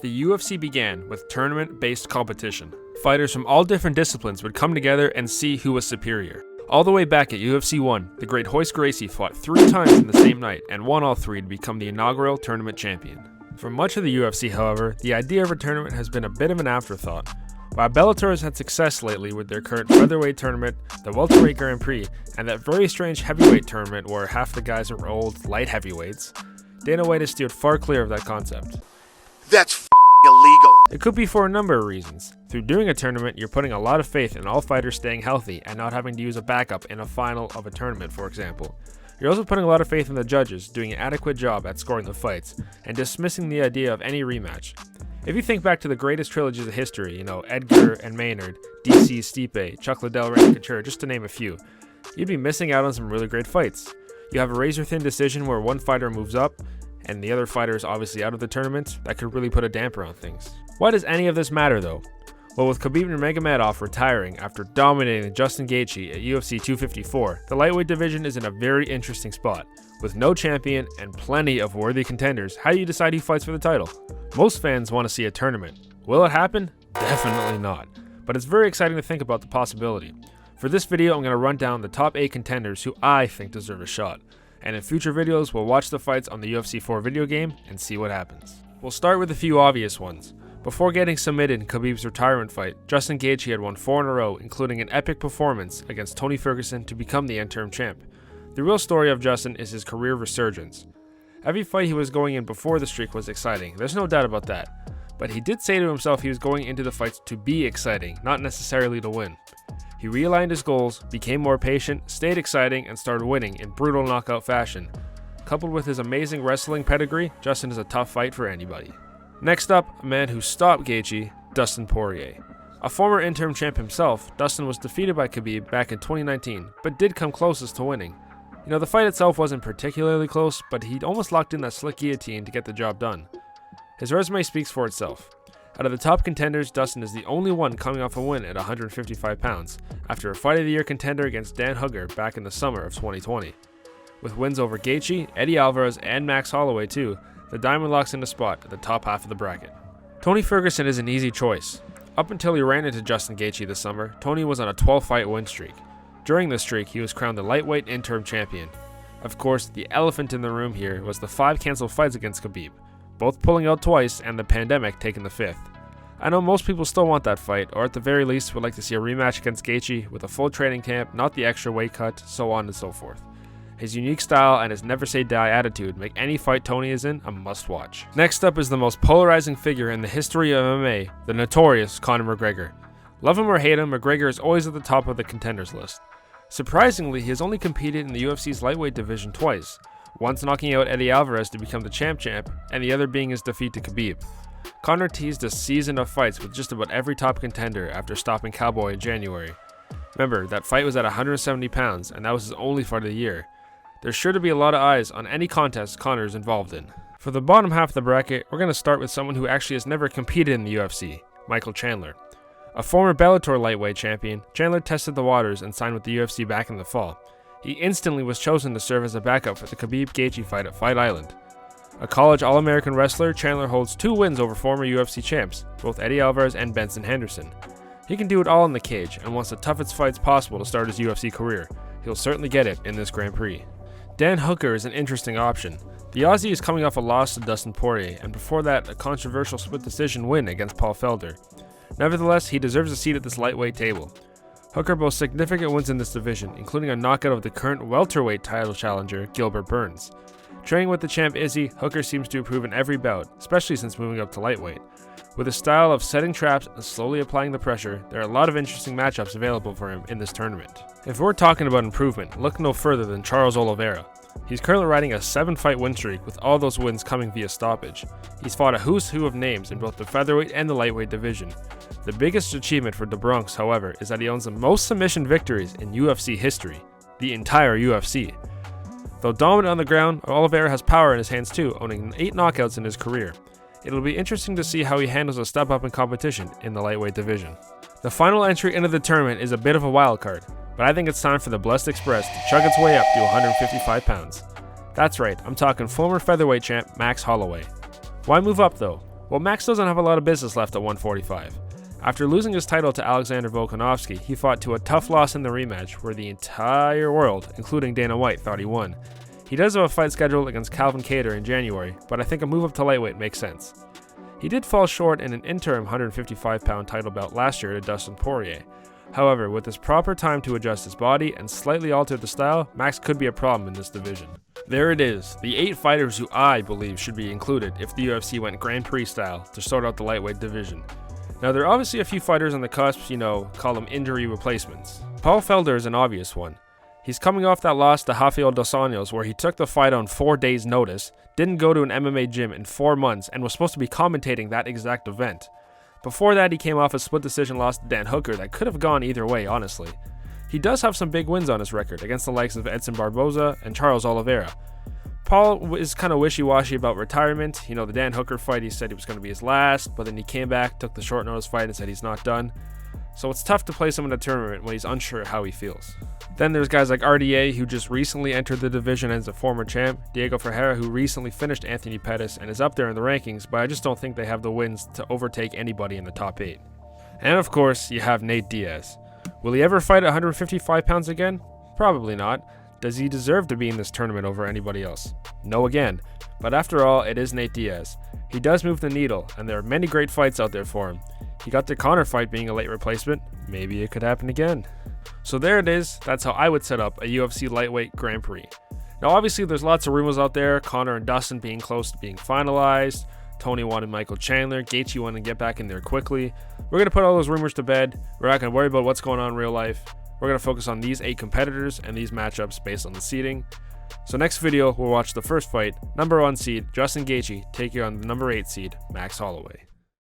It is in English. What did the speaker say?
The UFC began with tournament-based competition. Fighters from all different disciplines would come together and see who was superior. All the way back at UFC 1, the great Royce Gracie fought 3 times in the same night and won all 3 to become the inaugural tournament champion. For much of the UFC, however, the idea of a tournament has been a bit of an afterthought. While Bellator has had success lately with their current featherweight tournament, the welterweight Grand Prix, and that very strange heavyweight tournament where half the guys are old, light heavyweights, Dana White has steered far clear of that concept. That's f***ing illegal. It could be for a number of reasons. Through doing a tournament, you're putting a lot of faith in all fighters staying healthy and not having to use a backup in a final of a tournament, for example. You're also putting a lot of faith in the judges doing an adequate job at scoring the fights and dismissing the idea of any rematch. If you think back to the greatest trilogies of history, Edgar and Maynard, DC Stipe, Chuck Liddell, Randy Couture, just to name a few, you'd be missing out on some really great fights. You have a razor-thin decision where one fighter moves up and the other fighter is obviously out of the tournament. That could really put a damper on things. Why does any of this matter though? Well, with Khabib Nurmagomedov retiring after dominating Justin Gaethje at UFC 254, the lightweight division is in a very interesting spot. With no champion and plenty of worthy contenders, how do you decide who fights for the title? Most fans want to see a tournament. Will it happen? Definitely not. But it's very exciting to think about the possibility. For this video, I'm going to run down the top 8 contenders who I think deserve a shot. And in future videos, we'll watch the fights on the UFC 4 video game and see what happens. We'll start with a few obvious ones. Before getting submitted in Khabib's retirement fight, Justin Gaethje had won 4 in a row, including an epic performance against Tony Ferguson to become the interim champ. The real story of Justin is his career resurgence. Every fight he was going in before the streak was exciting, there's no doubt about that. But he did say to himself he was going into the fights to be exciting, not necessarily to win. He realigned his goals, became more patient, stayed exciting, and started winning in brutal knockout fashion. Coupled with his amazing wrestling pedigree, Justin is a tough fight for anybody. Next up, a man who stopped Gaethje, Dustin Poirier. A former interim champ himself, Dustin was defeated by Khabib back in 2019, but did come closest to winning. The fight itself wasn't particularly close, but he almost locked in that slick guillotine to get the job done. His resume speaks for itself. Out of the top contenders, Dustin is the only one coming off a win at 155 pounds, after a Fight of the Year contender against Dan Hooker back in the summer of 2020. With wins over Gaethje, Eddie Alvarez, and Max Holloway too, the Diamond locks in a spot at the top half of the bracket. Tony Ferguson is an easy choice. Up until he ran into Justin Gaethje this summer, Tony was on a 12-fight win streak. During this streak, he was crowned the lightweight interim champion. Of course, the elephant in the room here was the 5 canceled fights against Khabib, both pulling out twice and the pandemic taking the 5th. I know most people still want that fight, or at the very least would like to see a rematch against Gaethje with a full training camp, not the extra weight cut, so on and so forth. His unique style and his never say die attitude make any fight Tony is in a must watch. Next up is the most polarizing figure in the history of MMA, the notorious Conor McGregor. Love him or hate him, McGregor is always at the top of the contenders list. Surprisingly, he has only competed in the UFC's lightweight division twice, once knocking out Eddie Alvarez to become the champ, and the other being his defeat to Khabib. Conor teased a season of fights with just about every top contender after stopping Cowboy in January. Remember, that fight was at 170 pounds, and that was his only fight of the year. There's sure to be a lot of eyes on any contest Conor is involved in. For the bottom half of the bracket, we're going to start with someone who actually has never competed in the UFC, Michael Chandler. A former Bellator lightweight champion, Chandler tested the waters and signed with the UFC back in the fall. He instantly was chosen to serve as a backup for the Khabib-Gaethje fight at Fight Island. A college All-American wrestler, Chandler holds 2 wins over former UFC champs, both Eddie Alvarez and Benson Henderson. He can do it all in the cage and wants the toughest fights possible to start his UFC career. He'll certainly get it in this Grand Prix. Dan Hooker is an interesting option. The Aussie is coming off a loss to Dustin Poirier, and before that, a controversial split decision win against Paul Felder. Nevertheless, he deserves a seat at this lightweight table. Hooker boasts significant wins in this division, including a knockout of the current welterweight title challenger, Gilbert Burns. Training with the champ Izzy, Hooker seems to improve in every bout, especially since moving up to lightweight. With a style of setting traps and slowly applying the pressure, there are a lot of interesting matchups available for him in this tournament. If we're talking about improvement, look no further than Charles Oliveira. He's currently riding a 7-fight win streak, with all those wins coming via stoppage. He's fought a who's who of names in both the featherweight and the lightweight division. The biggest achievement for the Bronx, however, is that he owns the most submission victories in UFC history, the entire UFC. Though dominant on the ground, Oliveira has power in his hands too, owning 8 knockouts in his career. It'll be interesting to see how he handles a step up in competition in the lightweight division. The final entry into the tournament is a bit of a wild card, but I think it's time for the Blessed Express to chug its way up to 155 pounds. That's right, I'm talking former featherweight champ Max Holloway. Why move up though? Well, Max doesn't have a lot of business left at 145. After losing his title to Alexander Volkanovski, he fought to a tough loss in the rematch where the entire world, including Dana White, thought he won. He does have a fight scheduled against Calvin Kattar in January, but I think a move up to lightweight makes sense. He did fall short in an interim 155-pound title bout last year to Dustin Poirier. However, with his proper time to adjust his body and slightly alter the style, Max could be a problem in this division. There it is, the 8 fighters who I believe should be included if the UFC went Grand Prix style to sort out the lightweight division. Now, there are obviously a few fighters on the cusp, call them injury replacements. Paul Felder is an obvious one. He's coming off that loss to Rafael dos Anjos where he took the fight on 4 days' notice, didn't go to an MMA gym in 4 months, and was supposed to be commentating that exact event. Before that, he came off a split decision loss to Dan Hooker that could have gone either way, honestly. He does have some big wins on his record against the likes of Edson Barboza and Charles Oliveira. Paul is kind of wishy-washy about retirement. The Dan Hooker fight, he said he was going to be his last, but then he came back, took the short notice fight, and said he's not done. So it's tough to place him in a tournament when he's unsure how he feels. Then there's guys like RDA, who just recently entered the division as a former champ, Diego Ferreira, who recently finished Anthony Pettis and is up there in the rankings, but I just don't think they have the wins to overtake anybody in the top 8. And of course, you have Nate Diaz. Will he ever fight at 155 pounds again? Probably not. Does he deserve to be in this tournament over anybody else? No again. But after all, it is Nate Diaz. He does move the needle, and there are many great fights out there for him. He got the Conor fight being a late replacement. Maybe it could happen again. So there it is. That's how I would set up a UFC lightweight Grand Prix. Now obviously there's lots of rumors out there. Conor and Dustin being close to being finalized. Tony wanted Michael Chandler. Gaethje wanted to get back in there quickly. We're going to put all those rumors to bed. We're not going to worry about what's going on in real life. We're going to focus on these 8 competitors and these matchups based on the seeding. So next video, we'll watch the first fight, number 1 seed Justin Gaethje taking on the number 8 seed Max Holloway.